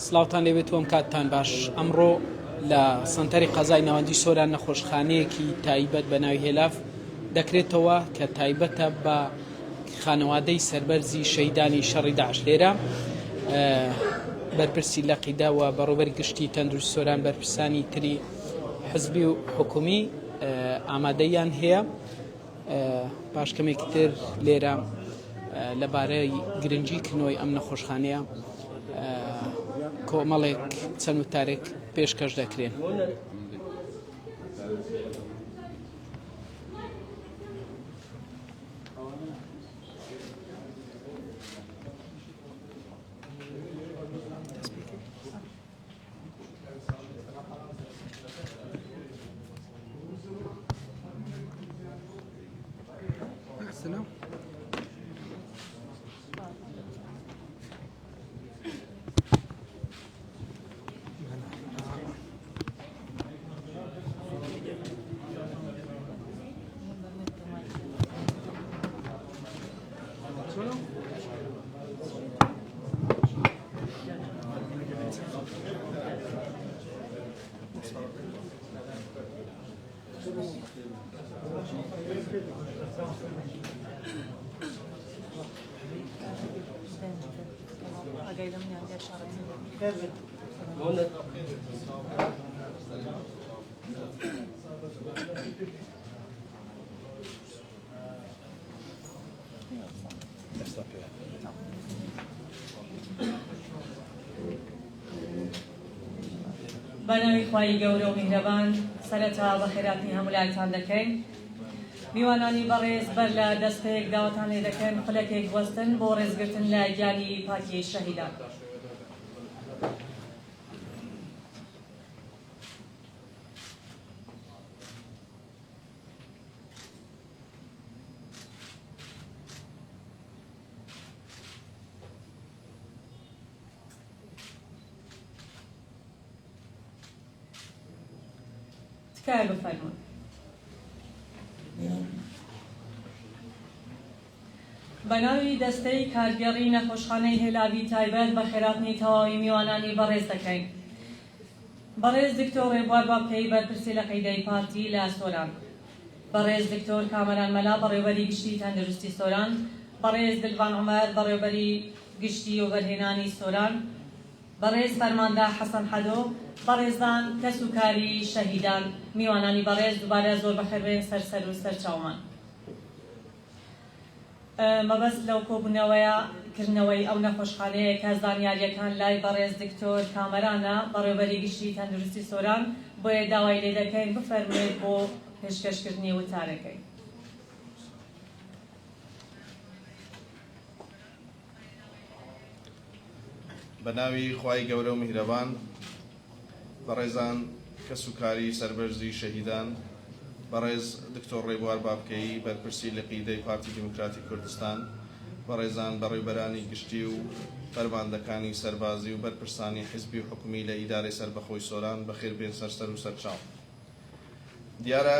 سلااوان لێبێت وەم کاتتان باش. ئەمڕۆ لە سنتەری قەزای ناوەندی سۆران نەخۆشخانەیەکی تایبەت بە ناوی هێلاف دەکرێتەوە کە تایبەتە بە خانەوادەی سەربەرزی شەیدانی شەڕی داعش. لێرە بەرپرسی لە قیداوە بەڕوبەری گشتی تەندروستی سۆران بەرپرسانی تری حزبی و حکومی ئامادەیان هەیە. پاشکەمێکی تر لێرە لەبارەی گرنگی کردنەوەی ئەم نەخۆشخانەیە کۆمەڵێک چەند وتارێک پێشکەش دەکرێن. بەناوی خوای گەورە و میهرەبان سەرەتا بە خێراتی هەمولایتان دەکەین. میوانانی بەڕێز بەر لە دەستپێک داوەتان لێ دەکەن خولەکێک وەستن بۆ ڕێزگرتن لە گیانی پاکی شەهیدان. تکایە بفەرمون. بەناوی دەستەی کارگەڕی نەخۆشخانەی هێلاوی تایبەت بە خێراتنی تەواوی میوانانی بەڕێز دەکەین. بەڕێز دکتۆر ڕێبوار بابکەی بەرپرسی لە قەیدەی پارتی لە سۆران، بەڕێز دکتۆر کامەران مەلا بەڕێوەبەری گشتی تەندروستی سۆران، بەڕێز دلڤان عومەر بەڕێوەبەری گشتی و بەرهێنانی سۆران، بەڕێز فەرماندا حەسەن حەدۆ، بەڕێزان کەس و کاری شەهیدان، میوانانی بەڕێز دووبارە زۆر بەخێربێن سەر و سەرچاومان. مەبەست لەو کۆبوونەوەیە کردنەوەی ئەو نەخۆشخانەیە کە زانیاریەکان لای بەڕێز دکتۆر کامەرانە بەڕێوەبەری گشتی تەندروستی سۆران، بۆیە داوای لێ دەکەین بفەرمێت بۆ پێشکەشکردنی وتارەکەی. بەناوی خوای گەورە و میهرەبان بەڕێزان کەس و کاری سەربەرزی شەهیدان، بەڕێز دکتۆر ڕێبوار بابکەی بەرپرسی لە قیدەی پارتی دیموکراتی کوردستان، بەڕێزان بەڕێوەبەرانی گشتی و فەرماندەکانی سەربازی و بەرپرسانی حزبی و حکومی لە ئیدارەی سەربەخۆی سۆران بەخێربێن سەر و سەرچاو. دیارە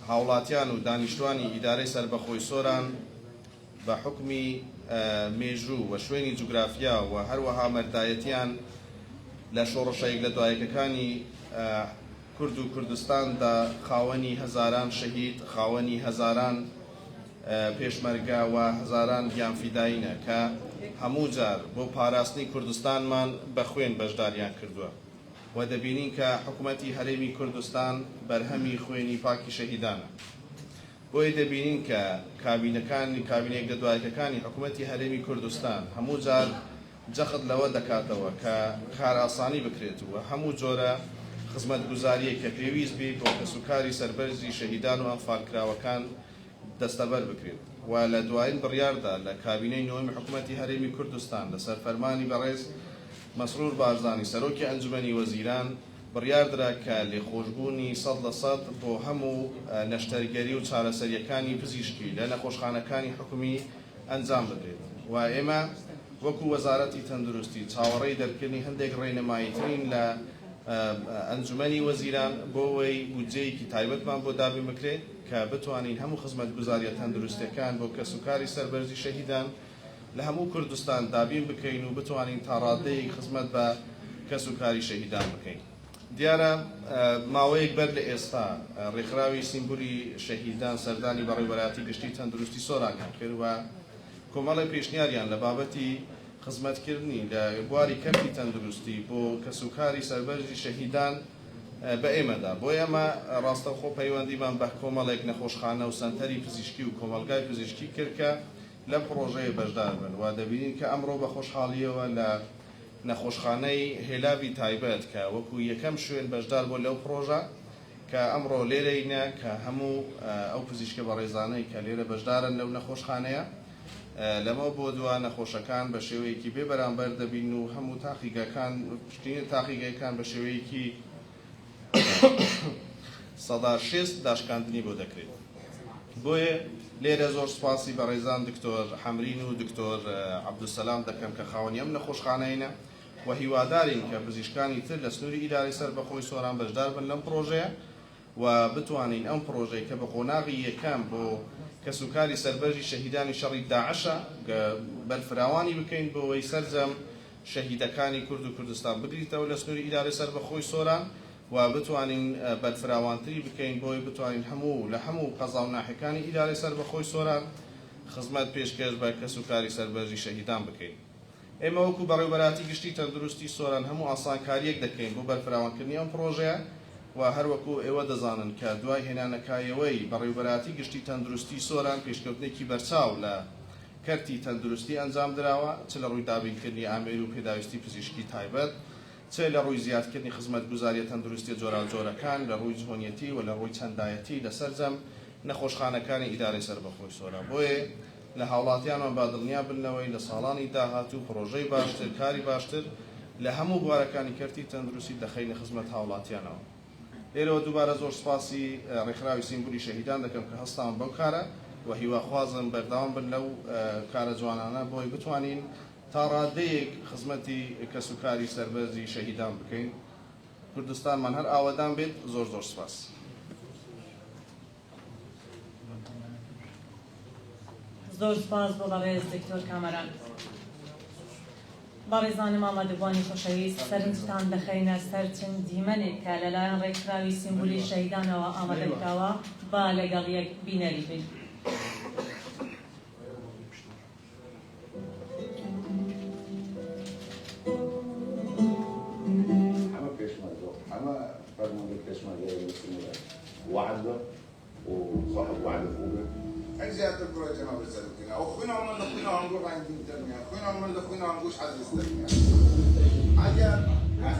هاوڵاتیان و دانیشتوانی ئیدارەی سەربەخۆی سۆران بە حکمی مێژوو و شوێنی جوگرافیا و هەروەها مەردایەتیان لە شۆڕشەیەک لە دوایەکەکانی کورد و کوردستاندا خاوەنی هەزاران شەهید، خاوەنی هەزاران پێشمەرگە و هەزاران گیانفیداینە کە هەموو جار بۆ پاراستنی کوردستانمان بە خوێن بەشداریان کردووە و دەبینین کە حکوومەتی هەرێمی کوردستان بەرهەمی خوێنی پاکی شەهیدانە. بۆیە دەبینین کە کابینەیەک لە دوایەکەکانی حکوومەتی هەرێمی کوردستان هەموو جار جەخت لەوە دەکاتەوە کە کار ئاسانی بکرێت و هەموو جۆرە خزمەتگوزاریە کە پێویست بێت بۆ کەسوکاری سەربەرزی شەهیدان و ئەنفالکراوەکان دەستەبەر بکرێت و لە دوایین بڕیاردا لە کابینەی نۆمی حکوومەتی هەرێمی کوردستان لەسەر فەرمانی بەڕێز مەسرور بارزانی سەرۆکی ئەنجومەنی وەزیران بڕیاردرا کە لێخۆشبوونی 100% بۆ هەموو نەشتەرگەری و چارەسەریەکانی پزیشکی لە نەخۆشخانەکانی حکومی ئەنجام بدرێت و ئێمە وەکو وەزارەتی تەندروستی چاوەڕێی دەرکردنی هەندێک ڕێنەماییترین لە ئەنجومەنی وەزیران بۆ ئەوەی بودجەیەکی تایبەتمان بۆ دابین بکرێت کە بتوانین هەموو خزمەتگوزاریە تەندروستیەکان بۆ کەسوکاری سەربەرزی شەهیدان لە هەموو کوردستان دابین بکەین و بتوانین تا ڕادەیەک خزمەت بە کەس و کاری شەهیدان بکەین. دیارە ماوەیەک بەر لە ئێستا ڕێکخراوی سیمبولی شەهیدان سەردانی بەڕێوەبەرایەتی گشتی تەندروستی سۆرانیان کرد و کۆمەڵی پێشنیاریان لە بابەتی خزمەتکردنی لە بواری کەرتی تەندروستی بۆ کەس و کاری سەربەرزی شەهیدان بە ئێمەدا. بۆ ئێمە ڕاستەوخۆ پەیوەندیمان بە کۆمەڵێک نەخۆشخانە و سەنتەری پزیشکی و کۆمەلگای پزیشکی کرد کە لەم پرۆژەیە بەشدار بن و دەبینین کە ئەمڕۆ بە خۆشحاڵیەوە لە نەخۆشخانەی هێلاوی تایبەت کە وەکو یەکەم شوێن بەشدار بۆ لەو پرۆژە کە ئەمڕۆ لێرەینە کە هەموو ئەو پزیشکە بەڕێزانەی کە لێرە بەشدارن لەو نەخۆشخانەیە لەمە بۆ دووە نەخۆشەکان بە شێوەیەکی بێ بەرامبەر دەبین و هەموو تاقیگەکان پشتینە تاقیگەکان بە شێوەیەکی 160 داشکاندنی بۆ دەکرێت. بۆیە لێرە زۆر سپاسی بە ڕێزان دکتۆر حەمرین و دکتۆر عەبدولسەلام دەکەم کە خاوەنی ئەم نەخۆشخانەیەنە و هیوادارین کە پزیشکانی تر لە سنووری ئیداری سەربەخۆی سۆران بەشدار بن لەم پرۆژەیە و بتوانین ئەم پرۆژەی کە بە قۆناغی یەکەم بۆ کەسوکاری سەربەرزی شەهیدانی شەڕی داعشە بەرفراوانی بکەین بۆەوەی سەرجەم شەهیدەکانی کورد و کوردستان بگریتەوە لە سنووری ئیداری سەربەخۆی سۆران و بتوانین بەرفراوانتری بکەین بۆی بتوانین لە هەموو قەزا و ناحەکانی ئیداری سەربەخۆی سۆران خزمەت پێشکەش بە کەسوکاری سەربەرزی شەهیدان بکەین. ئێمە وەکو بەڕێوەبەراتی گشتی تەندروستی سۆران هەموو ئاسانکاریەک دەکەین بۆ بەرفراوانکردنی ئەم پرۆژەیە و هەروەکو ئێوە دەزانن کە دوای هێنانەکایەوەی بەڕێوەبەراتی گشتی تەندروستی سۆران پێشکەوتنێکی بەرچاو لە کەرتی تەندروستی ئەنجام درراوە چ لە ڕووی دابینکردنی ئامێر و پێداویستی پزیشکی تایبەت چ لە ڕووی زیادکردنی خزمەتگوزاریە تەندروستی جۆراوجۆرەکان لە ڕووی جوهۆنیەتی و لە ڕووی چەندایەتی لەسەرجەم نەخۆشخانەکانی ئیدارەی سەربەخۆی سۆران. بۆیە لە هاوڵاتیانمان با دڵنیا بنەوەی لە ساڵانی داهاتوو پرۆژەی باشتر کاری باشتر لە هەموو بوارەکانی کەرتی تەندروستی دەخەینە خزمەت هاوڵاتیانەوە. لێرەوە دووبارە زۆر سپاسی ڕێکخراوی سیمبولی شەهیدان دەکەم کە هەستان بەو کارە و هیواخوازم بەردەوام بن لەو کارە جوانانە بۆی بتوانین تا ڕادەیەک خزمەتی کەسوکاری سەربەرزی شەهیدان بکەین. کوردستانمان هەر ئاوەدان بێت. زۆر زۆر سپاس. زۆر سپاس بۆ بەڕێز دکتۆر کامەران. بەڕێزانم ئامادەبوانی خۆشەویست سەرنجتان دەخەینە سەر چەند دیمەنێک کە لەلایەن ڕێکخراوی سیمبولی شەهیدانەوە ئامادەکراوە با لەگەڵ یەک بینەری بین. وعده وصاحب وعد فوقه عايز يعطي الكرة جماعة رسالتنا اخونا عمرنا اخونا هنروح عند التنمية اخونا عمرنا اخونا هنقوش حد يستنى حاجة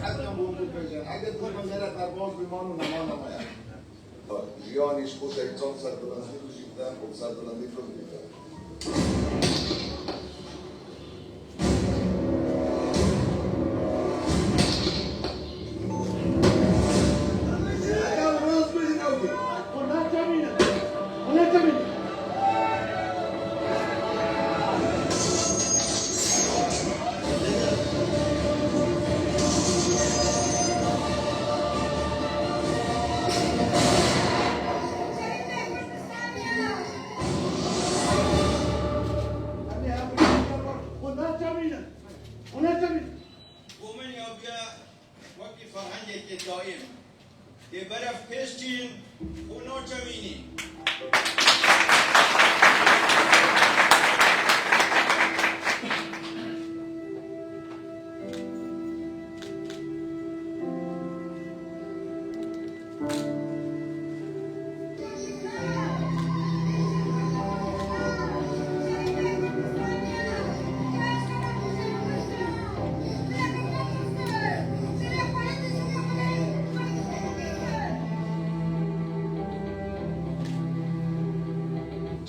حد كان بقول بالفجر حاجة تقول من غير تربوز بمان ونمان ما يعني جيانيش خوش ايتون سردلندي جدا وسردلندي جدا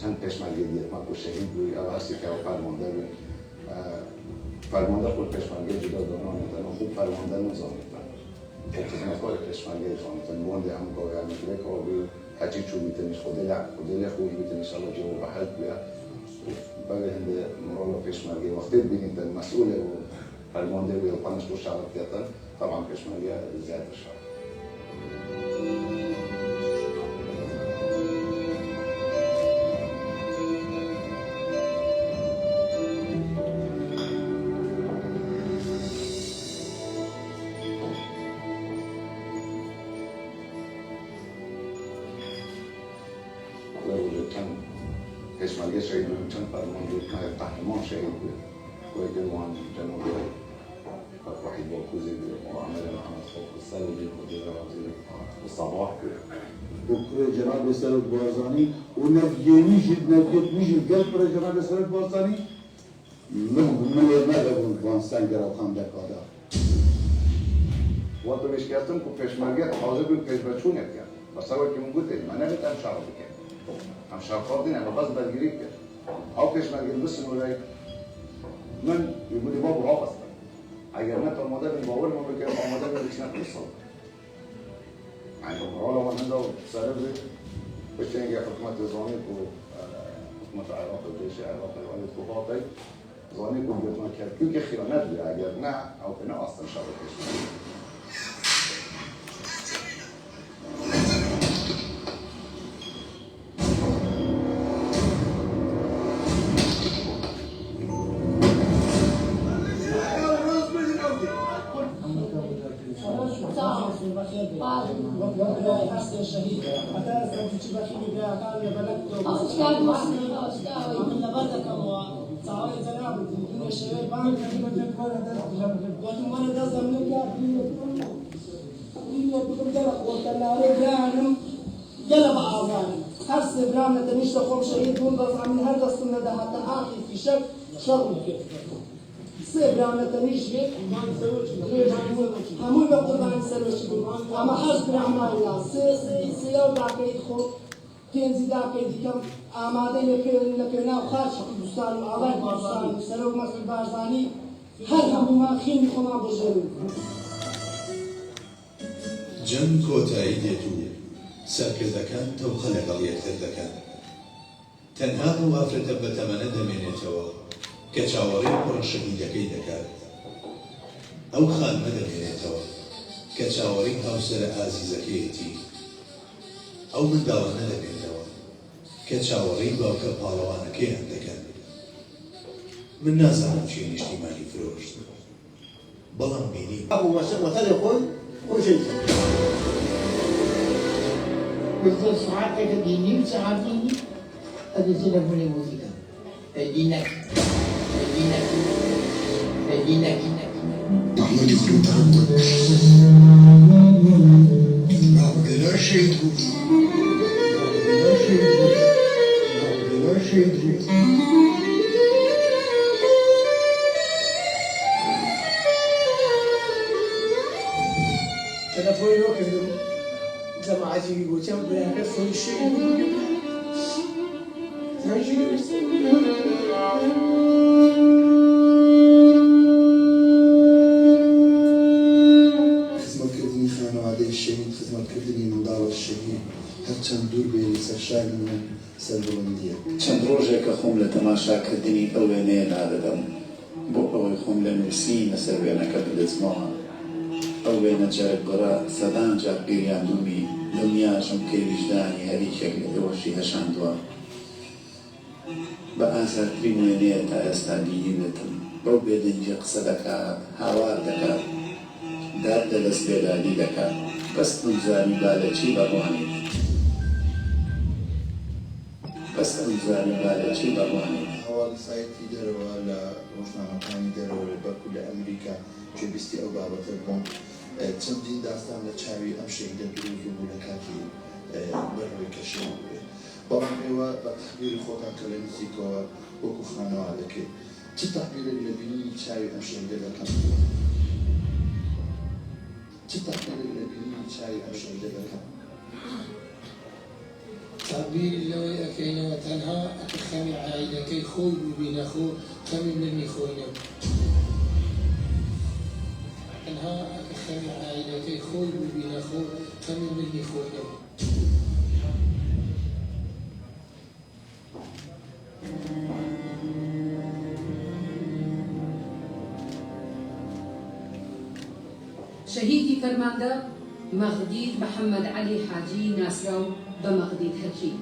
چند پشمرگیت ما کو شهید روی آواسی که فرمانده بود فرمانده خود پشمرگی جدا دانه میتونه خوب فرمانده نظام میتونه خدمت کار پشمرگی نظام میتونه بونده هم کاری هم میتونه کاری هرچی چون میتونیش خودی خوب میتونیش الله جو بحث بیا بعد هنده مرال پشمرگی وقتی ببینید مسئول و فرمانده و پنج تو شهر کردن طبعا پشمرگی زیاد شد. پێشمەرگە شەهید بوون چەند فەرمانده قەهرمان شەهید بوو وەی گەڵوان جەنۆبی وحید بۆکوزی وعمل محمد خوف السلوی وصباح دكتور جناب سرد بارزاني ونفجيني جد نفجيني قلب برا جناب سرد بارزاني من يمدى بون سنگر و خانده کادا وقت بهش کردم که پشمرگه حاضر بود پشمرچون کرد بس اول که من گفتم من نمیتونم هم شراب بکنم هم شراب خوردین اما باز بدگیری کرد او پشمرگه بسن ولای من يقول لي بابا هو اصلا اگر نه تو مادر باور ما بکنم مادر بکنم قصه يعني والله من عنده سبب بتشنجي حكومة زونيك وحكومة العراق الجيش العراقي والد كوباطي زونيك وبيتنا كل خيانات اللي عجبنا أو كنا أصلا شبكة جلب أعضائي هرس برامة تنشت خوب شهيد بندرس عمل هر دستنا ده حتى آخر في شك شغل كيف برامة تنشت همون بقربان سروش أما حرس برامة الله سيو داكيد خوب تنزي داكيد كم آماده لكنا وخارج بستان وعضاء بستان سرو مصر بارزاني هر همو ما خيمي خما بجرون جەنگ کۆتایی دێت و سەرکردەکان تەوخە لەگەڵ یەکتر دەکەن. تەنها ئەو ئافرەتە بەتەمەنە دەمێنێتەوە کە چاوەڕێی کوڕە شەهیدەکەی دەکات. ئەو خانمە دەمێنێتەوە کە چاوەڕێی هاوسەرە ئازیزەکەیەتی. ئەو منداڵانە دەبێتەوە کە چاوەڕێی باوکە پاڵەوانەکەیان دەکەن. من نازانم چی نیشتیمانی فرۆشت. بەڵام بینیم كل شيء بالضبط ساعات كده ديني وساعات ديني هذا سيلفوني موسيقى دينك محمود يخرج تردد ما بقدر شيء تلفوني وقت جماعتي يقول كم بيعرف كل شيء خدمتكردني خانواده الشهيد خدمتكردني منداڵە الشهيد هەرچەند دوور بێری سەرشاری من سەربڵندیە چەند ڕۆژێکە خۆم لە تەماشاکردنی ئەو وێنەیە نادەدەم بۆ ئەوەی خۆم لە نووسی لەسەر وێنەکە بدەچمەوە ئەو وێنە جارێکبڕە سەدان جار گریاندومی دڵنیاشم کەی ویژدانی هەریکێک لە ئێوەشی هەشاندووە بە ئاساترین وێنەیە تا ئێستا بینیوێتم بەو بێدەنجی قسە دەکات هاوار دەکات داد لەدەست بێدادی دەکات بەس ئەمزانی بالەچی بەڕوانیت هەواڵی سایتی دەرەوە لە ڕۆژنامەکانی دەرەوە بەرکو لە ئەمریکا پێویستی ئەو بابەتە بووم چەندین داستان لە چاوی ئەم شەهیدە دروست بوو لە کاتی بەرەوەی کەشێ بووێ بەڵام ئێوە بە تەحبیری خۆتان کە لە نزیکەوە وەکو خانەوادەکەی چ تەحبیرێک لە بینینی چاوی ئەم شەهیدە دەکەن تعبير اللوي أكينا وتنها أكخمي عائلكي خوي ببين خو خمي مني خوينا تنها أكخمي عائلكي خوي ببين خو خمي مني خوينا شهيدي فرمانده مغديد محمد علي حاجي ناسراو بمغديد هجي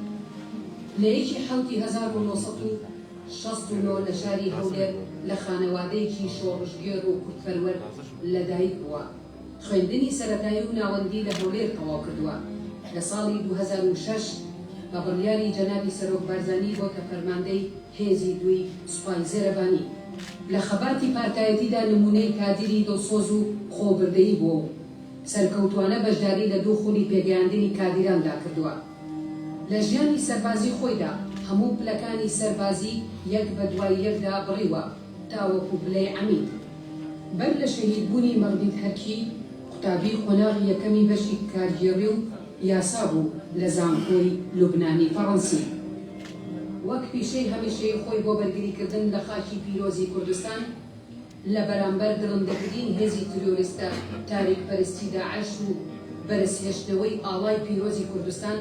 ليكي حوتي 1969 لشاري هولر لخانواديكي شورشگير و كرتفرور لدايك بوا خويندني سرطاي و ناوندي لهولر تواو كردوا لصالي 2006 بە بڕیاری جەنابی سەرۆک بارزانی بۆتە فەرماندەی هێزی دوی سوپای زێرەبانی لە خەباتی پارتایەتیدا نمونەی کادیری دڵسۆز و خۆبردەیی بووە و سەرکەوتوانە بەشداری لە دوو خولی پێگەیاندنی کادیراندا کردووە. لە ژیانی سەربازی خۆیدا هەموو پلەکانی سەربازی یەک بە دوای یەکدا بڕیوە تاوەکو بلەی عەمید. بەر لە شەهیدبوونی مەغدید هەرکی قوتابی قۆناغی یەکەمی بەشی کارگێڕی و یاسا بوو لە زانکۆی لوبنانی فەڕەنسی. وەک پیشەی هەمیشەی خۆی بۆ بەرگریکردن لە خاکی پیرۆزی کوردستان لە بەرامبەر دڵندەکردین هێزی تروریستە تاریکپەرستی داعش و بەرزهێشتنەوەی ئاڵای پیرۆزی کوردستان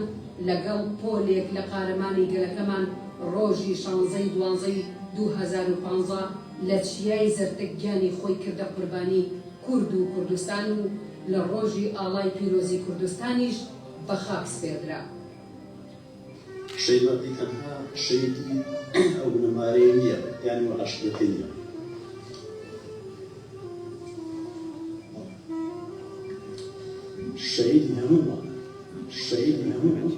لەگەڵ پۆلێک لە قارەمانی گەلەکەمان ڕۆژی 16/12/2015 لە چیای زەرتک گیانی خۆی کردە قوربانی کورد و کوردستان و لە ڕۆژی ئاڵای پیرۆزی کوردستانیش بە خاک سپێردرا. شەیدی تەنها شەیدی ئەو بنەمارەیە نییە، یانی وەحشیەتی نییە. شەیدی هەموومان، شەیدی هەموومان.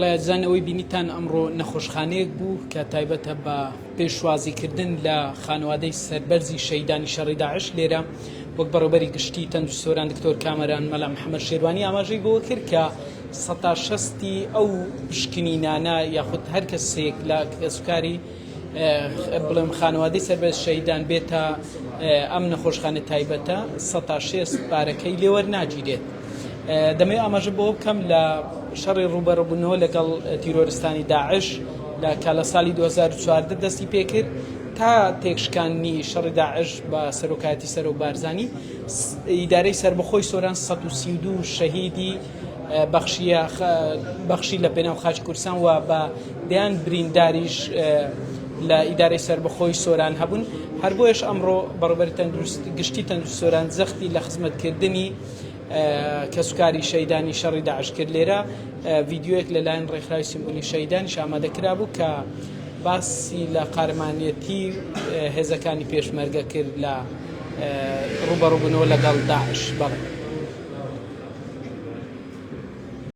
بەڵێزان ئەوەی بینیتان ئەمڕۆ نەخۆشخانەیەک بوو کە تایبەتە بە پێشوازیکردن لە خانوادەی سەربەرزی شەیدانی شەڕی داعش لێرە وەک بەڕێوەبەری گشتی تەندروستۆران دکتۆر کامەران مەلا محەممەد شێروانی ئاماژەی بۆ کرد کە 160 ئەو پشکنینانە یاخود هەر کەسێک لە کەسوکاری بڵێم خانوادەی سەربەرز شەیدان بێتە ئەم نەخۆشخانە تایبەتە 160 پارەکەی لێوەرناگیرێت. دەمەوێت ئاماژە بۆ بکەم لە شەڕی ڕوبەڕۆبوونەوە لەگەڵ تیرۆریستانی داعش لە کالە ساڵی 2014 دەستی پێکرد تا تێکشکانی شەڕی داعش بە سەرۆکایەتی سەرۆک بارزانی ئیدارەی سربەخۆی سۆران 132 شەهیدی بەخشی لە پێناو خاچی کوردستان و بە دەیان برینداریش لە ئیدارەی سربەخۆی سۆران هەبوون. هەر بۆیش ئەمڕۆ بەڕێوەبەری گشتی تەندروستۆران زەختی لە خزمەتکردنی کەسوکاری شەیدانی شەڕی داعش کرد. لێرە ڤیدیۆیەک لەلایەن ڕێکخراوی سیمبولی شەیدانیش ئامادەکرا بوو کە باسی لە قارەمانیەتی هێزەکانی پێشمەرگە کرد لە ڕوبەڕووبوونەوە لەگەڵ داعش. بەڵێ